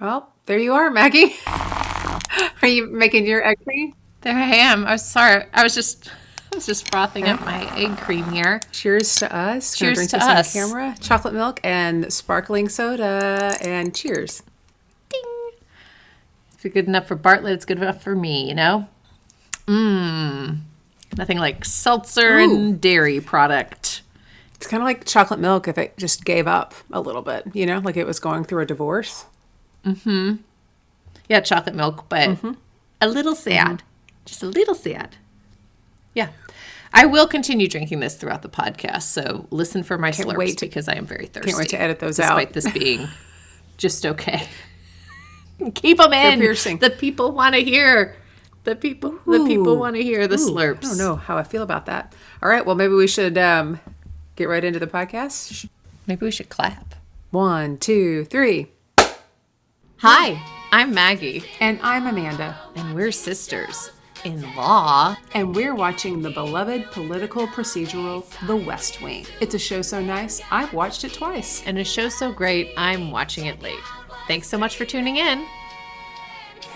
Well, there you are, Maggie. Are you making your egg cream? There I am. I was sorry. I was just frothing up my egg cream here. Cheers to us. Gonna Cheers drink to this us. on camera. Chocolate milk and sparkling soda. And cheers. Ding. If it's good enough for Bartlett, it's good enough for me, you know? Nothing like seltzer and dairy product. It's kind of like chocolate milk if it just gave up a little bit, you know, like it was going through a divorce. Yeah, chocolate milk, but a little sad. Just a little sad. Yeah. I will continue drinking this throughout the podcast, so listen for my slurps because I am very thirsty. Can't wait to edit those despite out. This being just okay. Keep them in. They're piercing. The people want to hear. The people want to hear the slurps. I don't know how I feel about that. All right, well, maybe we should get right into the podcast. Maybe we should clap. 1, 2, 3. Hi, I'm Maggie. And I'm Amanda. And we're sisters in law. And we're watching the beloved political procedural, The West Wing. It's a show so nice, I've watched it twice. And a show so great, I'm watching it late. Thanks so much for tuning in.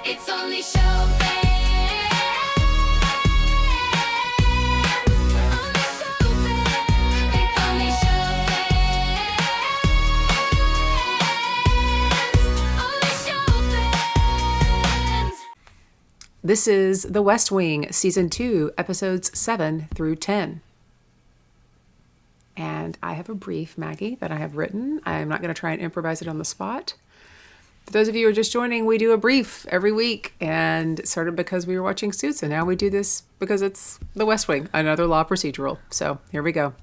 It's only show fans. It's only show fans. This is The West Wing, Season 2, Episodes 7 through 10. And I have a brief, Maggie, that I have written. I'm not going to try and improvise it on the spot. For those of you who are just joining, we do a brief every week, and it started because we were watching Suits, and now we do this because it's The West Wing, another law procedural. So here we go.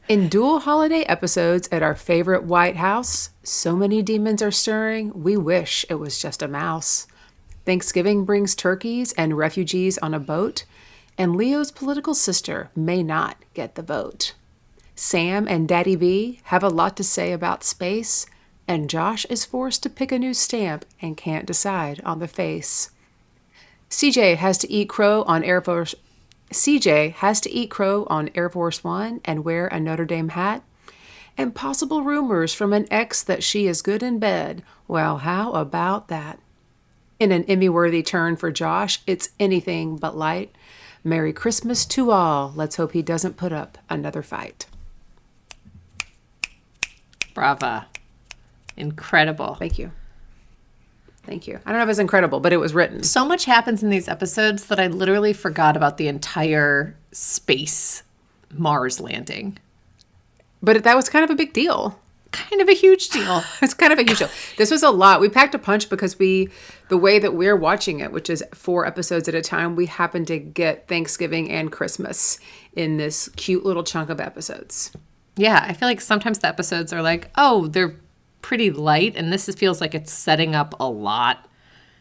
In dual holiday episodes at our favorite White House, so many demons are stirring, we wish it was just a mouse. Thanksgiving brings turkeys and refugees on a boat, and Leo's political sister may not get the vote. Sam and Daddy B have a lot to say about space, and Josh is forced to pick a new stamp and can't decide on the face. CJ has to eat crow on Air Force One and wear a Notre Dame hat. And possible rumors from an ex that she is good in bed. Well, how about that? In an Emmy-worthy turn for Josh, it's anything but light. Merry Christmas to all. Let's hope he doesn't put up another fight. Brava. Incredible. Thank you. Thank you. I don't know if it's incredible, but it was written. So much happens in these episodes that I literally forgot about the entire space Mars landing. But that was kind of a big deal. Kind of a huge deal. It's kind of a huge deal. This was a lot. We packed a punch because the way that we're watching it, which is 4 episodes at a time, we happened to get Thanksgiving and Christmas in this cute little chunk of episodes. Yeah, I feel like sometimes the episodes are like, oh, they're pretty light, and this feels like it's setting up a lot.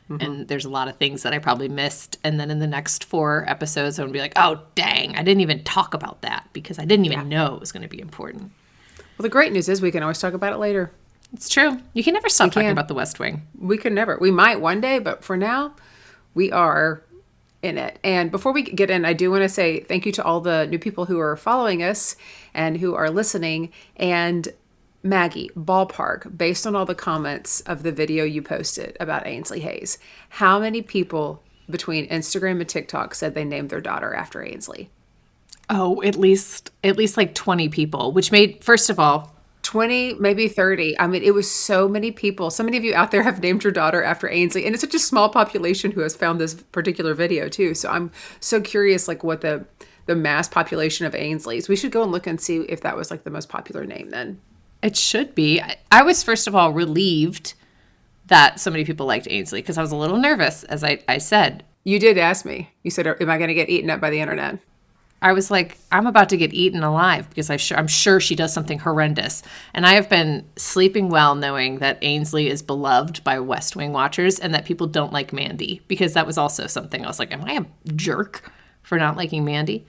And there's a lot of things that I probably missed. And then in the next 4 episodes, I'm going to be like, oh, dang, I didn't even talk about that because I didn't even know it was going to be important. Well, the great news is we can always talk about it later. It's true. You can never stop talking about the West Wing. We can never. We might one day, but for now, we are in it. And before we get in, I do want to say thank you to all the new people who are following us and who are listening. And Maggie, ballpark, based on all the comments of the video you posted about Ainsley Hayes, how many people between Instagram and TikTok said they named their daughter after Ainsley? Oh, at least like 20 people, which made, first of all, 20, maybe 30. I mean, it was so many people. So many of you out there have named your daughter after Ainsley, and it's such a small population who has found this particular video too. So I'm so curious, like what the mass population of Ainsleys. We should go and look and see if that was like the most popular name then. It should be. I was, first of all, relieved that so many people liked Ainsley because I was a little nervous, as I said. You did ask me. You said, am I going to get eaten up by the internet? I was like, I'm about to get eaten alive because I'm sure she does something horrendous. And I have been sleeping well knowing that Ainsley is beloved by West Wing watchers and that people don't like Mandy, because that was also something I was like, am I a jerk for not liking Mandy?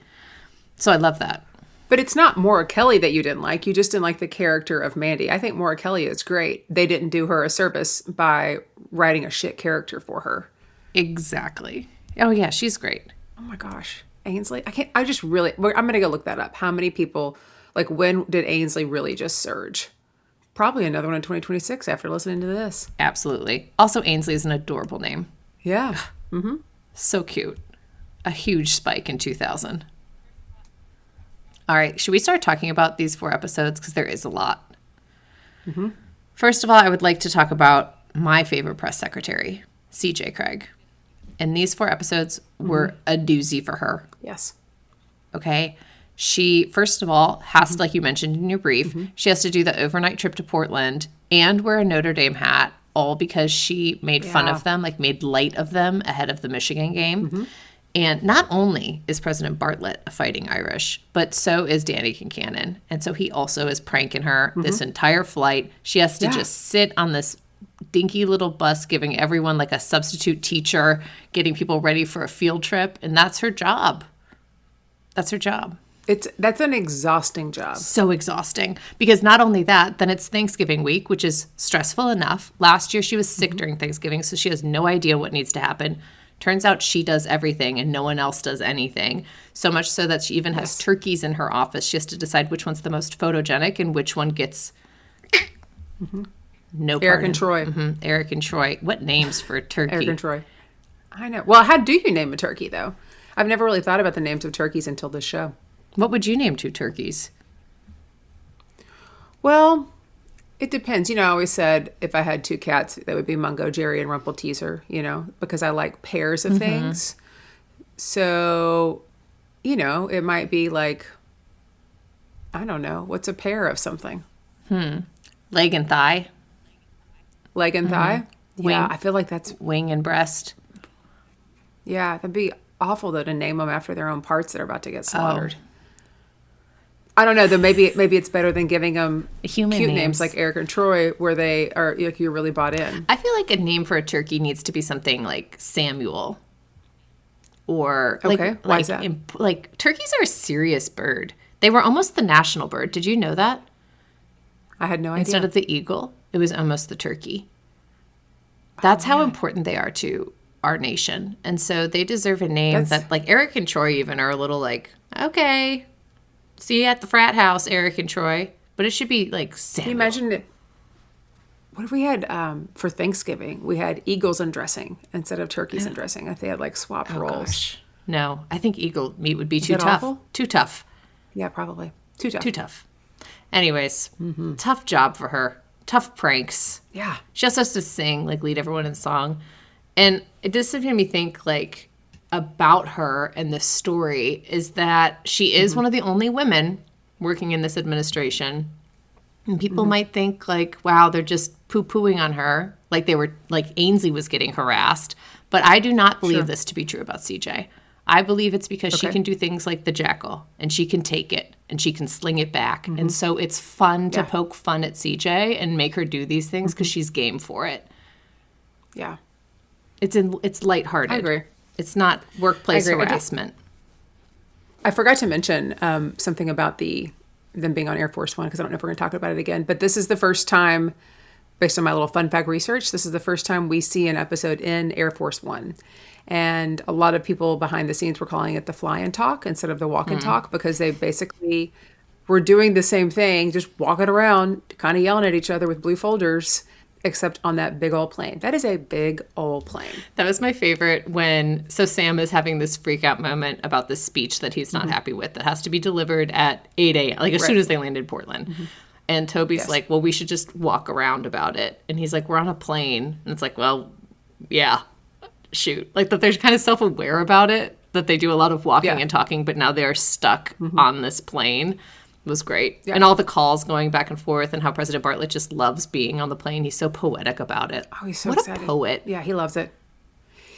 So I love that. But it's not Maura Kelly that you didn't like. You just didn't like the character of Mandy. I think Maura Kelly is great. They didn't do her a service by writing a shit character for her. Exactly. Oh, yeah, she's great. Oh, my gosh. Ainsley? I'm going to go look that up. How many people, like when did Ainsley really just surge? Probably another one in 2026 after listening to this. Absolutely. Also, Ainsley is an adorable name. Yeah. So cute. A huge spike in 2000. All right, should we start talking about these 4 episodes? Because there is a lot. First of all, I would like to talk about my favorite press secretary, CJ Craig. And these 4 episodes were a doozy for her. Yes. Okay. She, first of all, has to, like you mentioned in your brief, she has to do the overnight trip to Portland and wear a Notre Dame hat, all because she made fun of them, like made light of them ahead of the Michigan game. And not only is President Bartlett a fighting Irish, but so is Danny Kincannon. And so he also is pranking her this entire flight. She has to just sit on this dinky little bus, giving everyone like a substitute teacher, getting people ready for a field trip. And that's her job. That's her job. That's an exhausting job. So exhausting, because not only that, then it's Thanksgiving week, which is stressful enough. Last year she was sick during Thanksgiving, so she has no idea what needs to happen. Turns out she does everything and no one else does anything. So much so that she even has turkeys in her office. She has to decide which one's the most photogenic and which one gets no pardon. Eric and Troy. Eric and Troy. What names for turkey? Eric and Troy. I know. Well, how do you name a turkey, though? I've never really thought about the names of turkeys until this show. What would you name 2 turkeys? Well, it depends. I always said if I had 2 cats, that would be Mungo Jerry and Rumple Teaser, because I like pairs of things. So, it might be like, I don't know, what's a pair of something? Leg and thigh? Leg and thigh? Wing. Yeah, I feel like that's, Wing and breast? yeah, that'd be awful, though, to name them after their own parts that are about to get slaughtered. I don't know, though. Maybe it's better than giving them Human cute names. names like Eric and Troy, where they are like you're really bought in. I feel like a name for a turkey needs to be something like Samuel. Or like, Okay, why is that? Like turkeys are a serious bird. They were almost the national bird. Did you know that? I had no idea. Instead of the eagle, it was almost the turkey. That's how important they are to our nation. And so they deserve a name that, like, Eric and Troy even are a little like, okay, see you at the frat house, Eric and Troy. But it should be like Samuel. Can you imagine it? What if we had for Thanksgiving? We had eagles and dressing instead of turkeys and dressing. If they had like swapped roles. Gosh. No, I think eagle meat would be too that tough. awful? Too tough. Yeah, probably too tough. Too tough. Anyways, tough job for her. Tough pranks. Yeah. She also has to sing, like lead everyone in song. And it just made me think, like, about her and the story is that she is one of the only women working in this administration. And people might think, like, wow, they're just poo-pooing on her. Like they were, like Ainsley was getting harassed. But I do not believe this to be true about CJ. I believe it's because she can do things like the jackal, and she can take it, and she can sling it back. And so it's fun to poke fun at CJ and make her do these things because she's game for it. Yeah. It's lighthearted. I agree. It's not workplace I agree. harassment. I forgot to mention something about them being on Air Force One because I don't know if we're going to talk about it again. But this is the first time, based on my little fun fact research, this is the first time we see an episode in Air Force One. And a lot of people behind the scenes were calling it the fly and talk instead of the walk and talk because they basically were doing the same thing, just walking around, kind of yelling at each other with blue folders, except on that big old plane. That is a big old plane. That was my favorite so Sam is having this freak out moment about this speech that he's not happy with that has to be delivered at 8 a.m., like as soon as they land in Portland. And Toby's like, well, we should just walk around about it. And he's like, we're on a plane. And it's like, well, yeah, shoot. Like that they're kind of self-aware about it, that they do a lot of walking and talking, but now they're stuck on this plane. It was great. Yeah. And all the calls going back and forth and how President Bartlett just loves being on the plane. He's so poetic about it. Oh, he's so what excited. A poet. Yeah, he loves it.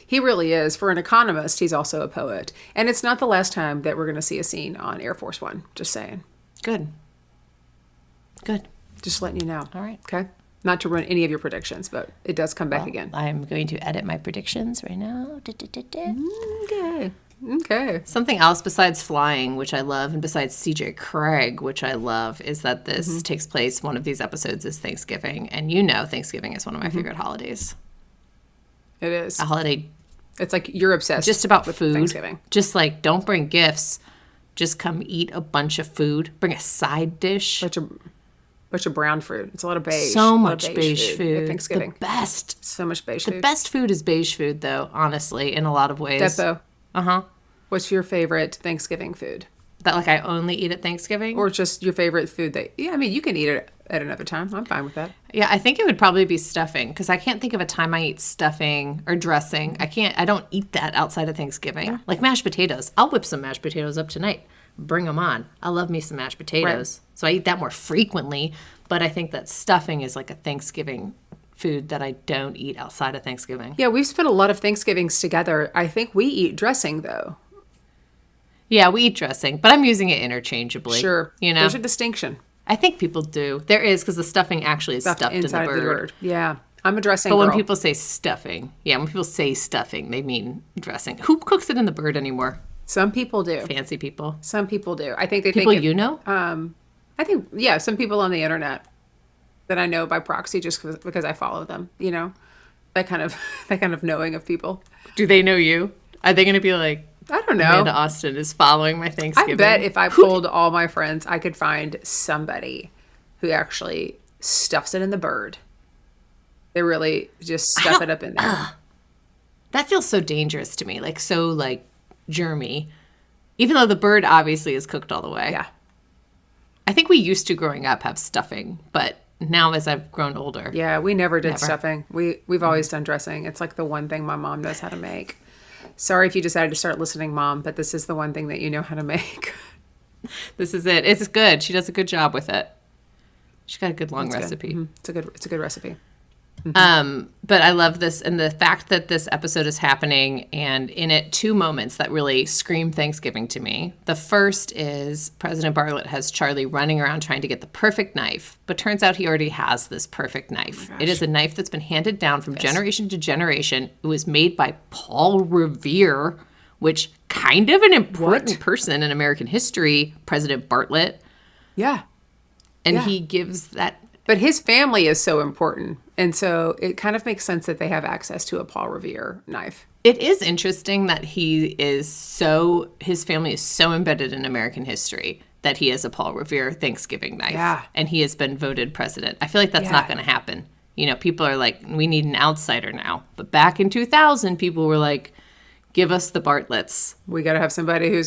He really is. For an economist, he's also a poet. And it's not the last time that we're going to see a scene on Air Force One. Just saying. Good. Just letting you know. All right. Okay? Not to ruin any of your predictions, but it does come back again. I'm going to edit my predictions right now. Okay. Something else besides flying, which I love, and besides CJ Craig, which I love, is that this takes place, one of these episodes is Thanksgiving. And you know Thanksgiving is one of my favorite holidays. It is. A holiday It's like you're obsessed just about with food. Thanksgiving. Just like, don't bring gifts. Just come eat a bunch of food. Bring a side dish. Bunch bunch of brown fruit. It's a lot of beige. So A lot of much beige food. at Thanksgiving. The best. So much beige The food. best food is beige food, though, honestly, in a lot of ways. Depo, Uh-huh. what's your favorite Thanksgiving food? That, like, I only eat at Thanksgiving? Or just your favorite food that, yeah, I mean, you can eat it at another time. I'm fine with that. Yeah, I think it would probably be stuffing, because I can't think of a time I eat stuffing or dressing. I don't eat that outside of Thanksgiving. Like mashed potatoes. I'll whip some mashed potatoes up tonight. Bring them on. I love me some mashed potatoes. Right. So I eat that more frequently, but I think that stuffing is like a Thanksgiving food that I don't eat outside of Thanksgiving. Yeah, we've spent a lot of Thanksgivings together. I think we eat dressing, though. Yeah, we eat dressing, but I'm using it interchangeably. Sure. You know, There's a distinction. I think people do. There is, because the stuffing actually is stuffed in the Inside of the bird. bird. Yeah. I'm a dressing But girl. when people say stuffing, when people say stuffing, they mean dressing. Who cooks it in the bird anymore? Some people do. Fancy people. Some people do. I think they People think you know? I think, yeah, some people on the internet that I know by proxy just because I follow them, you know, that kind of knowing of people. Do they know you? Are they going to be like, I don't know. Amanda Austin is following my Thanksgiving? I bet if I pulled all my friends, I could find somebody who actually stuffs it in the bird. They really just stuff it up in there. That feels so dangerous to me, like so like germy. Even though the bird obviously is cooked all the way. Yeah. I think we used to growing up have stuffing, but now as I've grown older. Yeah, we never did Never. stuffing. We've always done dressing. It's like the one thing my mom knows how to make. Sorry if you decided to start listening, Mom, but this is the one thing that you know how to make. This is it. It's good. She does a good job with it. She's got a good long recipe. Mhm. It's a good recipe. But I love this, and the fact that this episode is happening, and in it, two moments that really scream Thanksgiving to me. The first is President Bartlett has Charlie running around trying to get the perfect knife, but turns out he already has this perfect knife. It is a knife that's been handed down from generation to generation. It was made by Paul Revere, which kind of an important person in American history, President Bartlett, Yeah. and Yeah. he gives that. But his family is so important. And so it kind of makes sense that they have access to a Paul Revere knife. It is interesting that his family is so embedded in American history that he has a Paul Revere Thanksgiving knife. Yeah. And he has been voted president. I feel like that's not going to happen. You know, people are like, we need an outsider now. But back in 2000, people were like, give us the Bartletts. We got to have somebody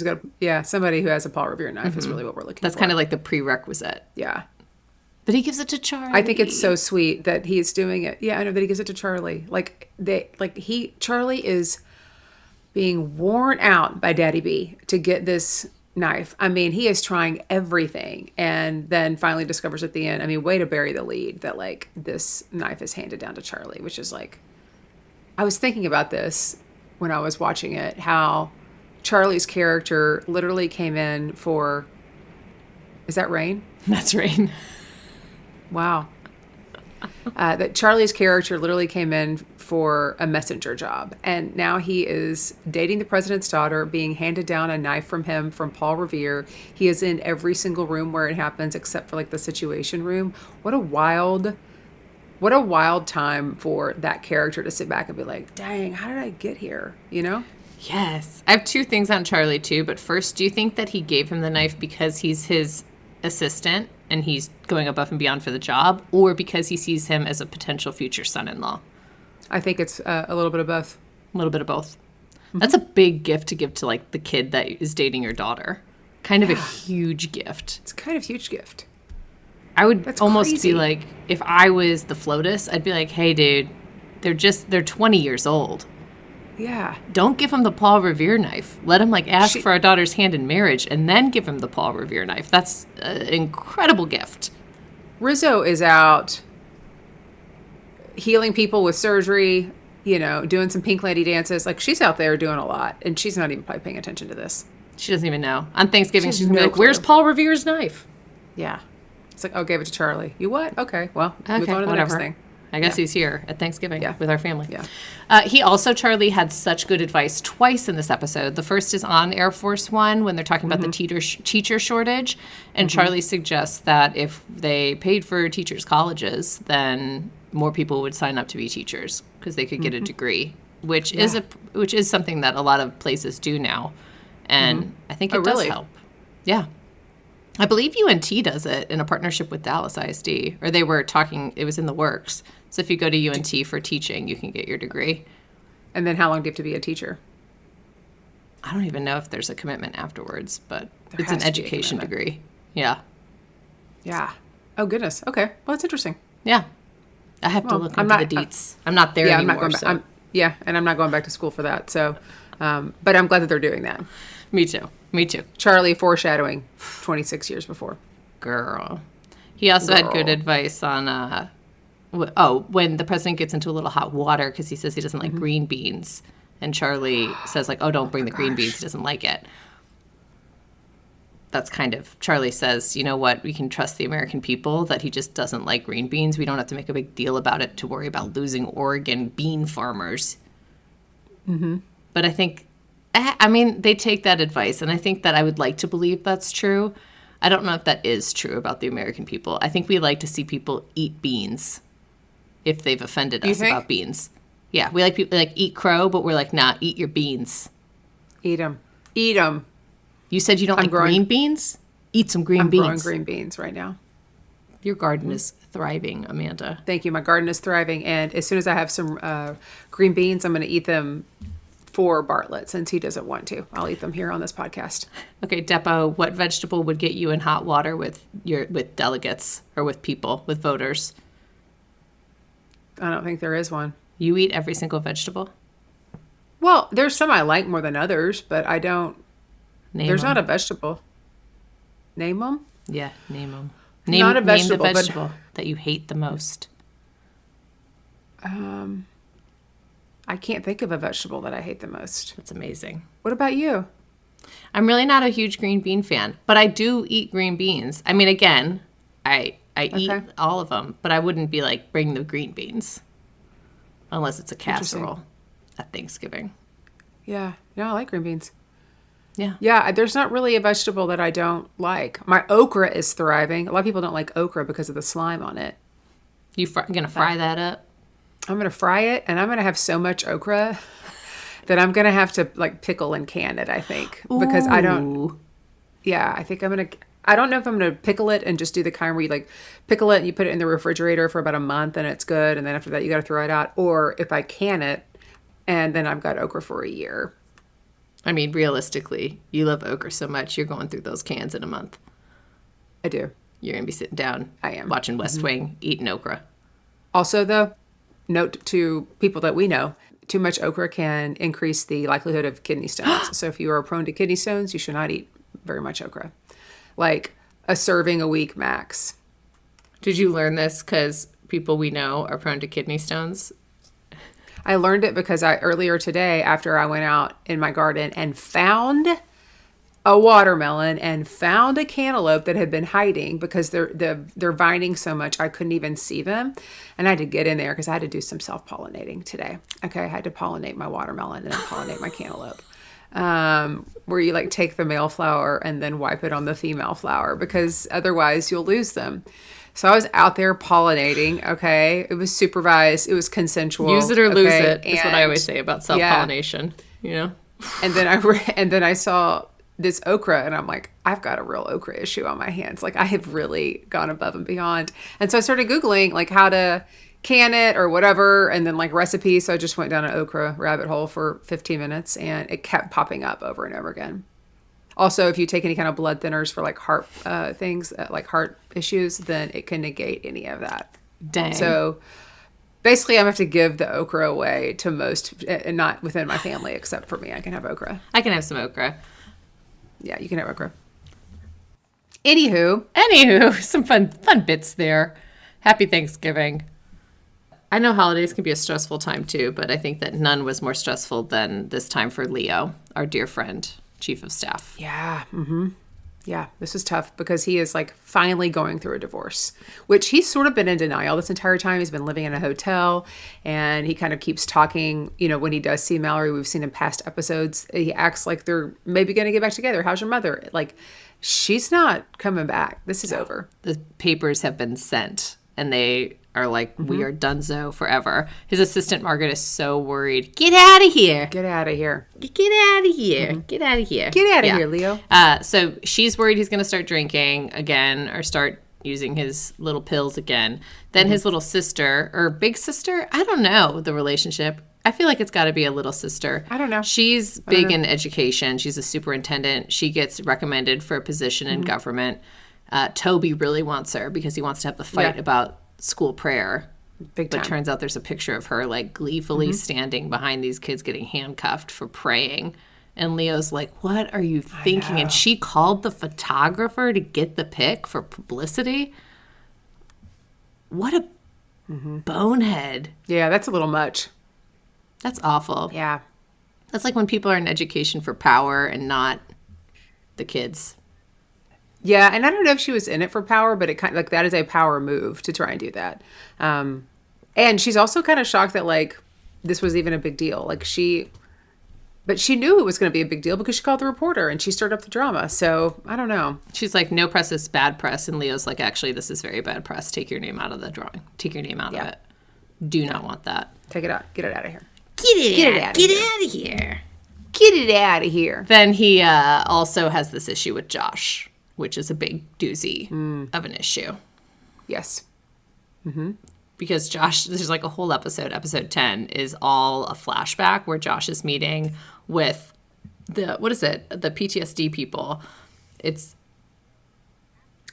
somebody who has a Paul Revere knife is really what we're looking That's for. kind of like the prerequisite. Yeah. But he gives it to Charlie. I think it's so sweet that he's doing it. Yeah, I know that he gives it to Charlie. Charlie is being worn out by Daddy B to get this knife. I mean, he is trying everything and then finally discovers at the end, I mean, way to bury the lead that like this knife is handed down to Charlie, which is like, I was thinking about this when I was watching it, how Charlie's character literally came in for, is that rain? That's right. Wow. That Charlie's character literally came in for a messenger job. And now he is dating the president's daughter, being handed down a knife from him from Paul Revere. He is in every single room where it happens except for like the Situation Room. What a wild time for that character to sit back and be like, dang, how did I get here? You know? Yes. I have two things on Charlie, too. But first, do you think that he gave him the knife because he's his assistant and he's going above and beyond for the job, or because he sees him as a potential future son-in-law? I think it's a little bit of both. A little bit of both. That's a big gift to give to, like, the kid that is dating your daughter. Kind of a huge gift. It's kind of a huge gift. I would That's almost crazy. be like, if I was the FLOTUS, I'd be like, hey, dude, they're 20 years old. Yeah. Don't give him the Paul Revere knife. Let him ask for our daughter's hand in marriage and then give him the Paul Revere knife. That's an incredible gift. Rizzo is out healing people with surgery, you know, doing some pink lady dances. Like, she's out there doing a lot, and she's not even probably paying attention to this. She doesn't even know. On Thanksgiving, She she's has going to be no like, where's clue. Paul Revere's knife? Yeah. It's like, oh, gave it to Charlie. You what? Okay, well, move Okay, on to the whatever. next thing. I guess he's here at Thanksgiving with our family. Yeah. Charlie had such good advice twice in this episode. The first is on Air Force One when they're talking about the teacher shortage. And Charlie suggests that if they paid for teachers' colleges, then more people would sign up to be teachers because they could get a degree, which is something that a lot of places do now. And I think it does really? help. Yeah. I believe UNT does it in a partnership with Dallas ISD, or they were talking, it was in the works. So if you go to UNT for teaching, you can get your degree. And then how long do you have to be a teacher? I don't even know if there's a commitment afterwards, but There it's an has to be a education commitment. degree. Yeah. Yeah. Oh, goodness. Okay. Well, that's interesting. Yeah. I have to Well, look I'm into not- the deets. I'm not there Yeah, anymore. I'm not going back. So. Yeah, and I'm not going back to school for that. So, but I'm glad that they're doing that. Me too. Me too. Charlie foreshadowing 26 years before. Girl. He also had good Girl. advice on, when the president gets into a little hot water because he says he doesn't like green beans. And Charlie says, like, oh, don't bring the green beans. He doesn't like it. That's kind of, Charlie says, you know what, we can trust the American people that he just doesn't like green beans. We don't have to make a big deal about it to worry about losing Oregon bean farmers. Mm-hmm. But I think, I mean, they take that advice, and I think that I would like to believe that's true. I don't know if that is true about the American people. I think we like to see people eat beans if they've offended You us think? about beans. Yeah, we like people like eat crow, but we're like, nah, eat your beans. Eat them. Eat them. You said you don't like growing- green beans? Eat some green I'm growing beans. green beans right now. Your garden is thriving, Amanda. Thank you. My garden is thriving. And as soon as I have some green beans, I'm going to eat them for Bartlett since he doesn't want to. I'll eat them here on this podcast. Okay, Depo, what vegetable would get you in hot water with delegates or with people, with voters? I don't think there is one. You eat every single vegetable? Well, there's some I like more than others, but I don't. Name There's 'em. not a vegetable. Name them? Yeah, name them. Not a vegetable, Name the but- vegetable that you hate the most. I can't think of a vegetable that I hate the most. That's amazing. What about you? I'm really not a huge green bean fan, but I do eat green beans. I mean, again, I eat Okay. all of them, but I wouldn't be like, bring the green beans. Unless it's a Interesting. casserole at Thanksgiving. Yeah. No, I like green beans. Yeah. Yeah, there's not really a vegetable that I don't like. My okra is thriving. A lot of people don't like okra because of the slime on it. Gonna fry that up? I'm going to fry it, and I'm going to have so much okra that I'm going to have to like pickle and can it, I think. Because I don't, Ooh. yeah, I think I'm going to, I don't know if I'm going to pickle it and just do the kind where you like pickle it and you put it in the refrigerator for about a month and it's good. And then after that, you got to throw it out. Or if I can it, and then I've got okra for a year. I mean, realistically, you love okra so much, you're going through those cans in a month. I do. You're going to be sitting down, I am. watching West Wing, eating okra. Also, though, note to people that we know, too much okra can increase the likelihood of kidney stones. So if you are prone to kidney stones, you should not eat very much okra. Like a serving a week max. Did you learn this because people we know are prone to kidney stones? I learned it because earlier today, after I went out in my garden and found a watermelon and found a cantaloupe that had been hiding because they're vining so much I couldn't even see them, and I had to get in there because I had to do some self-pollinating today. Okay, I had to pollinate my watermelon and then pollinate my cantaloupe. Where you like take the male flower and then wipe it on the female flower because otherwise you'll lose them. So I was out there pollinating. Okay, it was supervised. It was consensual. Use it or lose okay? it. That's what I always say about self-pollination. You know? And then I saw this okra, and I'm like, I've got a real okra issue on my hands. Like I have really gone above and beyond. And so I started Googling like how to can it or whatever, and then like recipes. So I just went down an okra rabbit hole for 15 minutes, and it kept popping up over and over again. Also, if you take any kind of blood thinners for like heart things, like heart issues, then it can negate any of that. Dang. So basically, I'm going to have to give the okra away to most, and not within my family, except for me. I can have okra. I can have some okra. Yeah, you can have okra. Anywho, some fun bits there. Happy Thanksgiving. I know holidays can be a stressful time too, but I think that none was more stressful than this time for Leo, our dear friend, Chief of Staff. Yeah. Mm-hmm. Yeah, this is tough because he is like finally going through a divorce, which he's sort of been in denial this entire time. He's been living in a hotel, and he kind of keeps talking. You know, when he does see Mallory, we've seen in past episodes, he acts like they're maybe going to get back together. How's your mother? Like, she's not coming back. This is over. The papers have been sent, and they are like, we are donezo forever. His assistant, Margaret, is so worried. Get out of here. Get out of here. Get out of here. Get out of here. Get out of here, Leo. So she's worried he's going to start drinking again or start using his little pills again. Then his little sister or big sister, I don't know the relationship. I feel like it's got to be a little sister. I don't know. She's big in education. She's a superintendent. She gets recommended for a position in government. Toby really wants her because he wants to have the fight about school prayer. Big time. But turns out there's a picture of her like gleefully standing behind these kids getting handcuffed for praying. And Leo's like, what are you thinking? And she called the photographer to get the pic for publicity. What a bonehead. Yeah, that's a little much. That's awful. Yeah. That's like when people are in education for power and not the kids. Yeah, and I don't know if she was in it for power, but it kind of like that is a power move to try and do that. And she's also kind of shocked that like this was even a big deal. Like but she knew it was going to be a big deal because she called the reporter and she stirred up the drama. So I don't know. She's like, no press is bad press. And Leo's like, actually, this is very bad press. Take your name out of the drawing. Take your name out of it. Do not want that. Take it out. Get it out of here. Get it out of Get here. out of here. Get it out of here. Then he also has this issue with Josh, which is a big doozy of an issue. Yes. Because Josh, there's like a whole episode 10 is all a flashback where Josh is meeting with the PTSD people. It's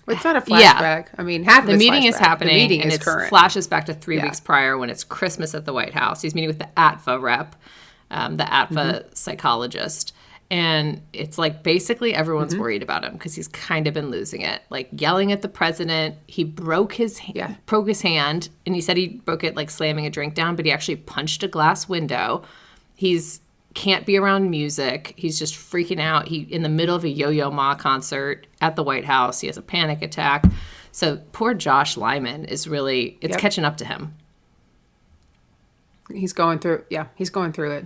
not a flashback. I mean, half of the meeting is happening. The meeting and is it current. flashes back to 3 weeks prior when it's Christmas at the White House. He's meeting with the ATVA rep, the ATVA psychologist. And it's like basically everyone's worried about him because he's kind of been losing it. Like yelling at the president. He broke his hand, and he said he broke it like slamming a drink down, but he actually punched a glass window. He's can't be around music. He's just freaking out. He in the middle of a Yo-Yo Ma concert at the White House. He has a panic attack. So poor Josh Lyman is really catching up to him. He's going through it.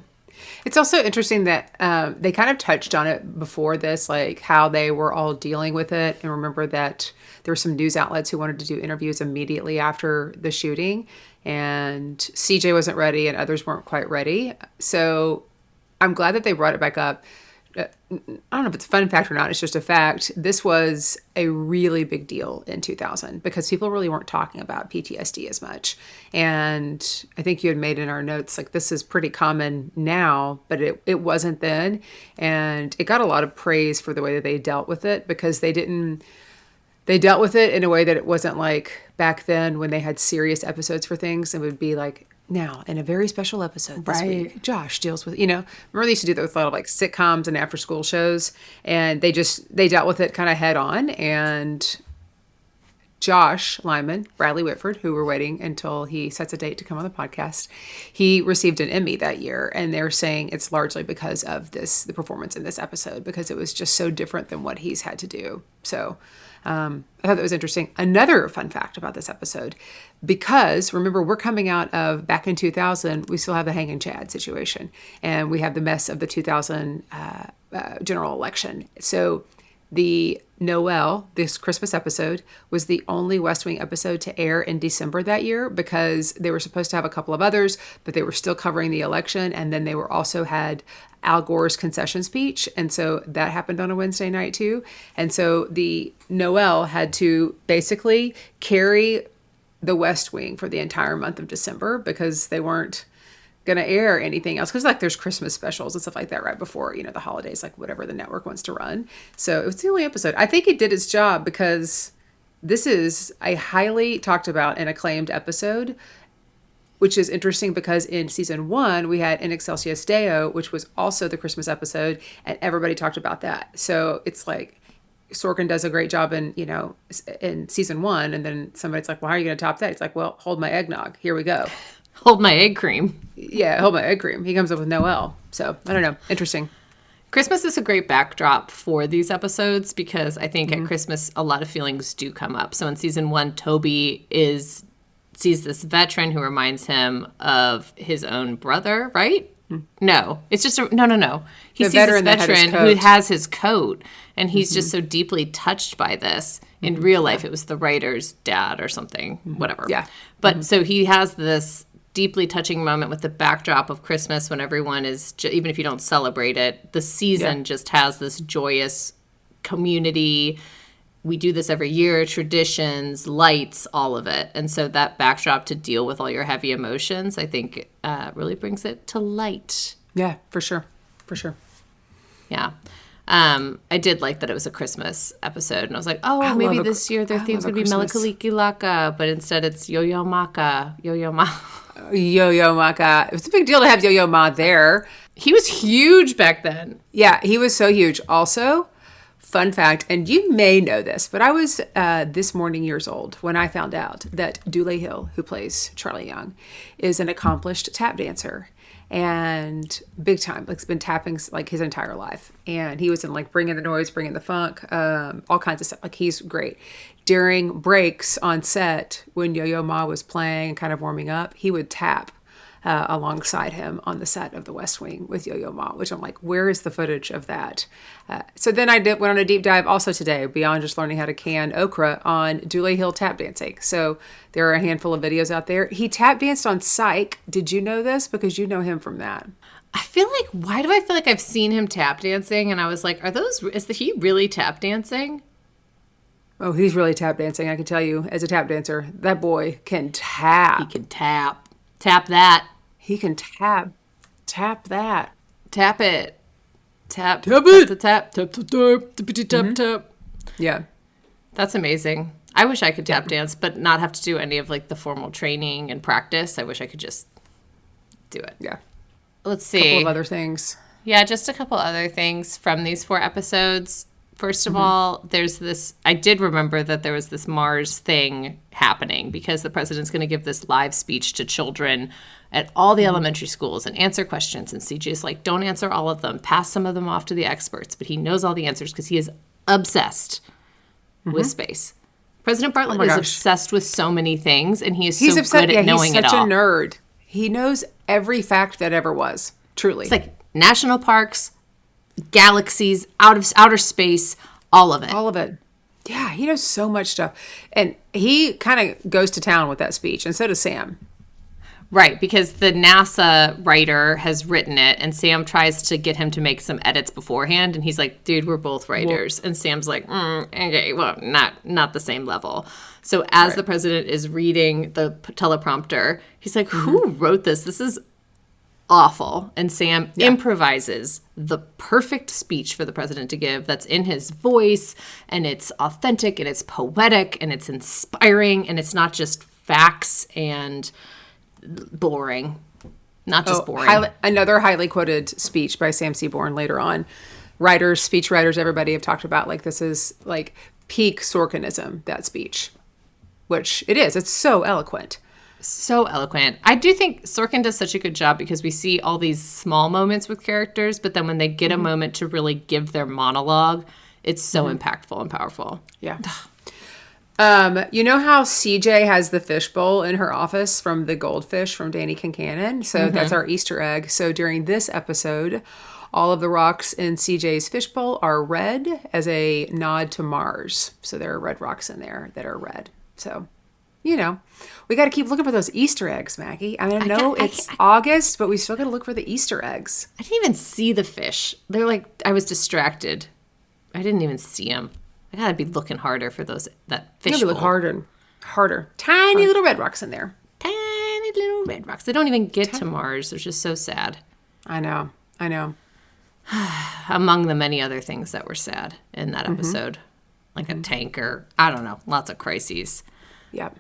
It's also interesting that they kind of touched on it before this, like how they were all dealing with it. And remember that there were some news outlets who wanted to do interviews immediately after the shooting. And CJ wasn't ready and others weren't quite ready. So I'm glad that they brought it back up. I don't know if it's a fun fact or not. It's just a fact. This was a really big deal in 2000 because people really weren't talking about PTSD as much. And I think you had made in our notes, like this is pretty common now, but it wasn't then. And it got a lot of praise for the way that they dealt with it because they dealt with it in a way that it wasn't like back then when they had serious episodes for things. It would be like, now, in a very special episode this week, Josh deals with, remember they used to do that with a lot of like sitcoms and after school shows, and they dealt with it kind of head on. And Josh Lyman, Bradley Whitford, who we're waiting until he sets a date to come on the podcast, he received an Emmy that year. And they're saying it's largely because of the performance in this episode, because it was just so different than what he's had to do. So I thought that was interesting. Another fun fact about this episode, because remember, we're coming out of back in 2000, we still have the Hanging Chad situation, and we have the mess of the 2000 general election. So the Noel, this Christmas episode, was the only West Wing episode to air in December that year because they were supposed to have a couple of others, but they were still covering the election. And then they were also had Al Gore's concession speech. And so that happened on a Wednesday night too. And so the Noel had to basically carry the West Wing for the entire month of December because they weren't going to air anything else, because like there's Christmas specials and stuff like that right before the holidays, like whatever the network wants to run. So it was the only episode. I think it did its job because this is a highly talked about and acclaimed episode, which is interesting because in season 1 we had In Excelsis Deo, which was also the Christmas episode, and everybody talked about that. So it's like Sorkin does a great job in season 1, and then somebody's like, well, how are you going to top that? It's like, well, hold my eggnog, here we go. Hold my egg cream. Yeah, hold my egg cream. He comes up with Noel. So, I don't know. Interesting. Christmas is a great backdrop for these episodes because I think at Christmas, a lot of feelings do come up. So in season 1, Toby sees this veteran who reminds him of his own brother, right? No, it's just no. He sees this veteran who has his coat, and he's just so deeply touched by this. In real life, it was the writer's dad or something, whatever. Yeah. But so he has this deeply touching moment with the backdrop of Christmas when everyone is, even if you don't celebrate it, the season just has this joyous community. We do this every year, traditions, lights, all of it. And so that backdrop to deal with all your heavy emotions, I think really brings it to light. Yeah, for sure. For sure. Yeah. I did like that it was a Christmas episode. And I was like, oh, maybe this year their theme's going to be Melikaliki Laka. But instead it's Yo-Yo Maka. Yo-Yo Ma. Yo-Yo Maka. It was a big deal to have Yo-Yo Ma there. He was huge back then. Yeah, he was so huge. Also, fun fact, and you may know this, but I was this morning years old when I found out that Dule Hill, who plays Charlie Young, is an accomplished tap dancer. And big time, like, he's been tapping like his entire life. And he was in like Bringing the Noise, Bringing the Funk, all kinds of stuff. Like, he's great. During breaks on set, when Yo-Yo Ma was playing and kind of warming up, he would tap alongside him on the set of The West Wing with Yo-Yo Ma, which I'm like, where is the footage of that? So then I went on a deep dive also today, beyond just learning how to can okra, on Dule Hill tap dancing. So there are a handful of videos out there. He tap danced on Psych. Did you know this? Because you know him from that. I feel like, why do I feel like I've seen him tap dancing? And I was like, is he really tap dancing? Oh, he's really tap dancing. I can tell you, as a tap dancer, that boy can tap. He can tap. Tap that. He can tap. Tap that. Tap it. Tap. Tap it. Tap. Tap. Tap. Tap. Tap. Tap. Yeah. That's amazing. I wish I could tap dance, but not have to do any of like the formal training and practice. I wish I could just do it. Yeah. Let's A couple see. of other things. Yeah, just a couple other things from these 4 episodes. First of all, there's this, I did remember that there was this Mars thing happening because the president's going to give this live speech to children at all the elementary schools and answer questions. And CJ's like, don't answer all of them. Pass some of them off to the experts. But he knows all the answers because he is obsessed with space. President Bartlett is obsessed with so many things, and he is so good at knowing it all. He's such a nerd. He knows every fact that ever was, truly. It's like national parks, galaxies, outer space, all of it. All of it. Yeah, he knows so much stuff. And he kind of goes to town with that speech, and so does Sam. Right, because the NASA writer has written it, and Sam tries to get him to make some edits beforehand, and he's like, dude, we're both writers. And Sam's like, okay, well, not the same level. So as the president is reading the teleprompter, he's like, who wrote this? This is awful. And Sam improvises the perfect speech for the president to give that's in his voice, and it's authentic, and it's poetic, and it's inspiring, and it's not just facts and boring. Not just boring. Another highly quoted speech by Sam Seaborn later on. Writers, speech writers, everybody have talked about, like, this is like peak Sorkinism, that speech. Which it is. It's so eloquent. So eloquent. I do think Sorkin does such a good job because we see all these small moments with characters, but then when they get a moment to really give their monologue, it's so impactful and powerful. Yeah. You know how CJ has the fishbowl in her office from the goldfish from Danny Kincannon? So that's our Easter egg. So during this episode, all of the rocks in CJ's fishbowl are red as a nod to Mars. So there are red rocks in there that are red. So, you know, we got to keep looking for those Easter eggs, Maggie. I mean, I know it's August, but we still got to look for the Easter eggs. I didn't even see the fish. They're like, I was distracted. I didn't even see them. I gotta be looking harder for that fish. You gotta look harder. Tiny little red rocks in there. Tiny little red rocks. They don't even get to Mars. It's just so sad. I know. Among the many other things that were sad in that episode, like a tanker. I don't know. Lots of crises. Yep.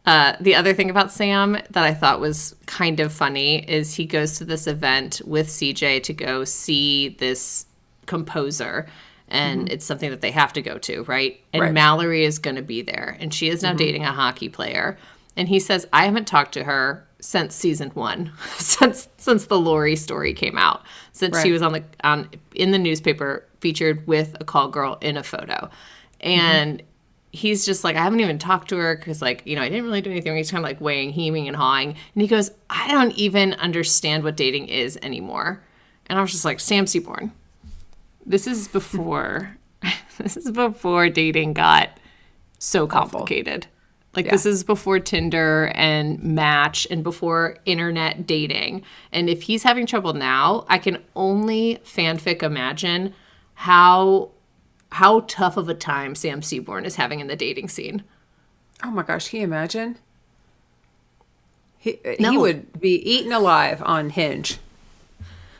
The other thing about Sam that I thought was kind of funny is he goes to this event with CJ to go see this composer. And it's something that they have to go to, right? And Mallory is going to be there. And she is now dating a hockey player. And he says, I haven't talked to her since season 1, since the Lori story came out, since she was in the newspaper featured with a call girl in a photo. And he's just like, I haven't even talked to her because, like, you know, I didn't really do anything. He's kind of like heeming and hawing. And he goes, I don't even understand what dating is anymore. And I was just like, Sam Seaborn. This is before dating got so complicated. Like, Yeah. this is before Tinder and Match and before internet dating. And if he's having trouble now, I can only fanfic imagine how tough of a time Sam Seaborn is having in the dating scene. Oh my gosh, can you imagine? He No. would be eaten alive on Hinge.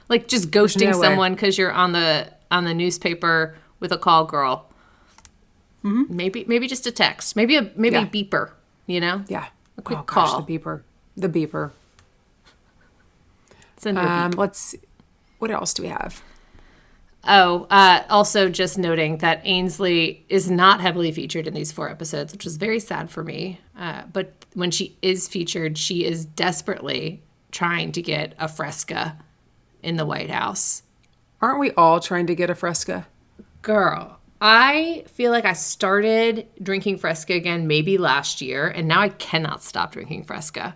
Like, just ghosting no way. someone because you're on the newspaper with a call girl. Mm-hmm. Maybe just a text. Maybe a Yeah. beeper, you know? Yeah. A quick Oh call. gosh, the beeper. The beeper. Send her a beep. Let's see. What else do we have? Oh, also just noting that Ainsley is not heavily featured in these 4 episodes, which is very sad for me. But when she is featured, she is desperately trying to get a Fresca in the White House. Aren't we all trying to get a Fresca? Girl, I feel like I started drinking Fresca again maybe last year, and now I cannot stop drinking Fresca.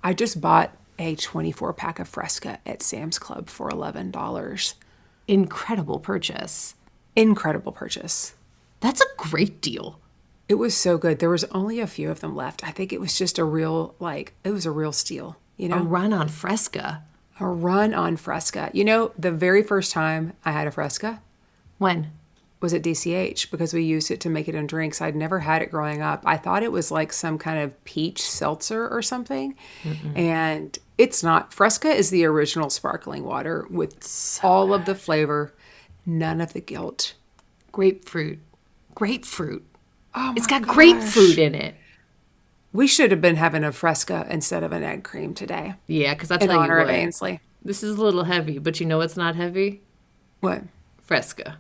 I just bought a 24 pack of Fresca at Sam's Club for $11. Incredible purchase. Incredible purchase. That's a great deal. It was so good. There was only a few of them left. I think it was just a real, it was a real steal, you A know? run on Fresca. A run on Fresca. You know, the very first time I had a Fresca When? was at DCH because we used it to make it in drinks. I'd never had it growing up. I thought it was like some kind of peach seltzer or something. And it's not. Fresca is the original sparkling water with all of the flavor, none of the guilt. Grapefruit. Oh It's my got gosh. grapefruit in it. We should have been having a Fresca instead of an egg cream today Yeah, because I'll in tell you honor of what. Ainsley. This is a little heavy, but you know what's not heavy? What? Fresca.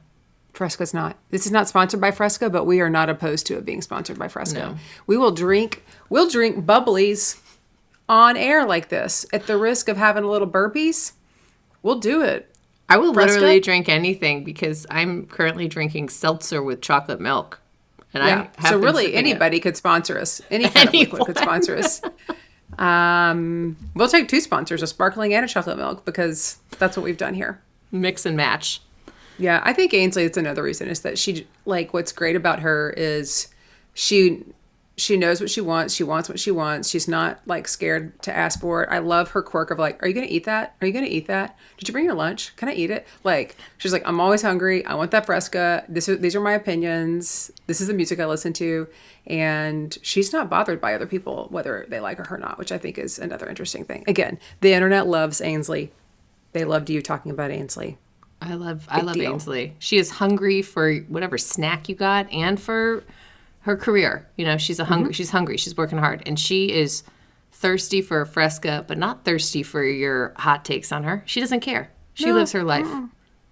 Fresca's not. This is not sponsored by Fresca, but we are not opposed to it being sponsored by Fresca. No. We'll drink bubblies on air like this at the risk of having a little burpees. We'll do it. I will Fresca? literally drink anything because I'm currently drinking seltzer with chocolate milk. And Yeah. I have So been really sipping it. anybody could sponsor us. Any kind of liquid could sponsor us. We'll take 2 sponsors, a sparkling and a chocolate milk, because that's what we've done here. Mix and match. Yeah, I think Ainsley, it's another reason, is that she, what's great about her is she knows what she wants. She wants what she wants. She's not, scared to ask for it. I love her quirk of, are you going to eat that? Are you going to eat that? Did you bring your lunch? Can I eat it? She's like, I'm always hungry. I want that Fresca. These are my opinions. This is the music I listen to. And she's not bothered by other people, whether they like her or not, which I think is another interesting thing. Again, the internet loves Ainsley. They loved you talking about Ainsley. I love deal. Ainsley. She is hungry for whatever snack you got and for her career. You know, she's she's hungry. She's working hard. And she is thirsty for a Fresca, but not thirsty for your hot takes on her. She doesn't care. She lives her life.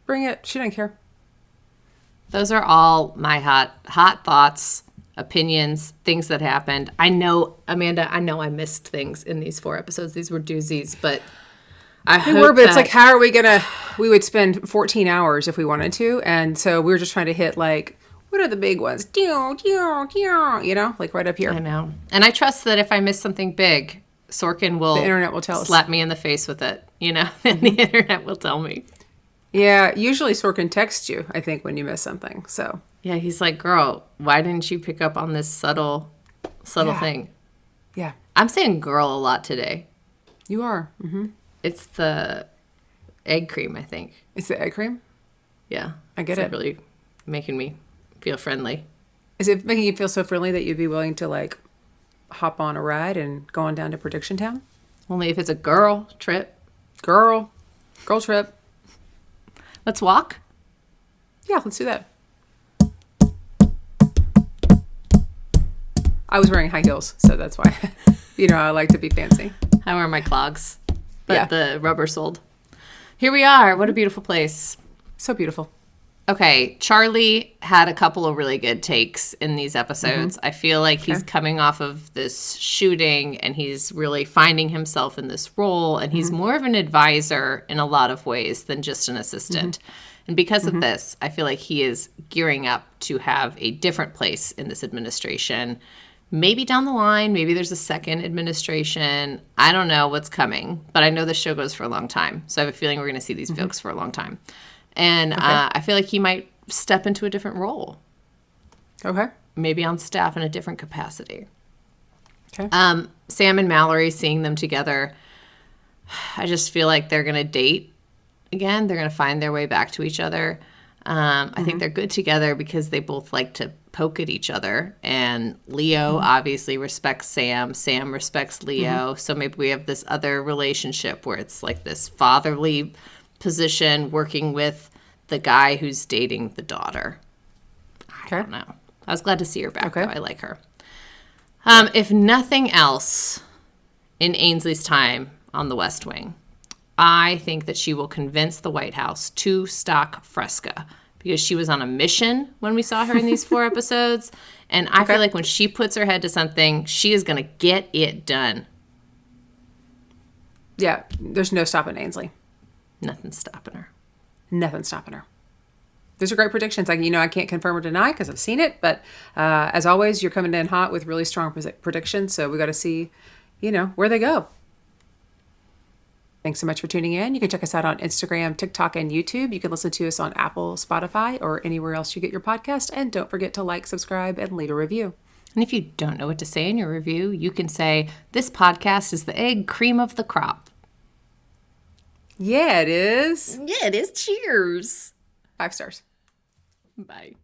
Bring it. She doesn't care. Those are all my hot thoughts, opinions, things that happened. I know, Amanda, I missed things in these 4 episodes. These were doozies, but They were, but it's how are we going to, we would spend 14 hours if we wanted to. And so we were just trying to hit what are the big ones? You know, right up here. I know. And I trust that if I miss something big, Sorkin will, The internet will tell us. slap me in the face with it, you know, and the internet will tell me. Yeah, usually Sorkin texts you, I think, when you miss something. So, Yeah, he's like, girl, why didn't you pick up on this subtle Yeah. thing? yeah, I'm saying girl a lot today. you are. Mm-hmm. It's the egg cream, I think. It's the egg cream. Yeah. I get It's it. really making me feel friendly. Is it making you feel so friendly that you'd be willing to hop on a ride and go on down to Prediction Town? Only if it's a girl trip. Girl trip. Let's walk. Yeah, let's do that. I was wearing high heels, so that's why. I like to be fancy. I wear my clogs, but Yeah. the rubber soled. Here we are. What a beautiful place. So beautiful. Okay, Charlie had a couple of really good takes in these episodes. I feel like he's coming off of this shooting and he's really finding himself in this role, and he's more of an advisor in a lot of ways than just an assistant. And because of this, I feel like he is gearing up to have a different place in this administration. Maybe down the line, maybe there's a second administration. I don't know what's coming, but I know this show goes for a long time. So I have a feeling we're going to see these folks for a long time. And I feel like he might step into a different role. Okay. maybe on staff in a different capacity. Okay. Sam and Mallory, seeing them together, I just feel like they're going to date again. They're going to find their way back to each other. I think they're good together because they both like to poke at each other. And Leo obviously respects Sam. Sam respects Leo. So maybe we have this other relationship where it's like this fatherly position working with the guy who's dating the daughter. I don't know. I was glad to see her back, though. I like her. If nothing else, in Ainsley's time on the West Wing, I think that she will convince the White House to stock Fresca because she was on a mission when we saw her in these 4 episodes. And I feel like when she puts her head to something, she is going to get it done. Yeah, there's no stopping Ainsley. Nothing's stopping her. Nothing stopping her. Those are great predictions. I can't confirm or deny because I've seen it. But as always, you're coming in hot with really strong predictions. So we got to see, where they go. Thanks so much for tuning in. You can check us out on Instagram, TikTok, and YouTube. You can listen to us on Apple, Spotify, or anywhere else you get your podcast. And don't forget to like, subscribe, and leave a review. And if you don't know what to say in your review, you can say, this podcast is the egg cream of the crop. Yeah, it is. Yeah, it is. Cheers. 5 stars. Bye.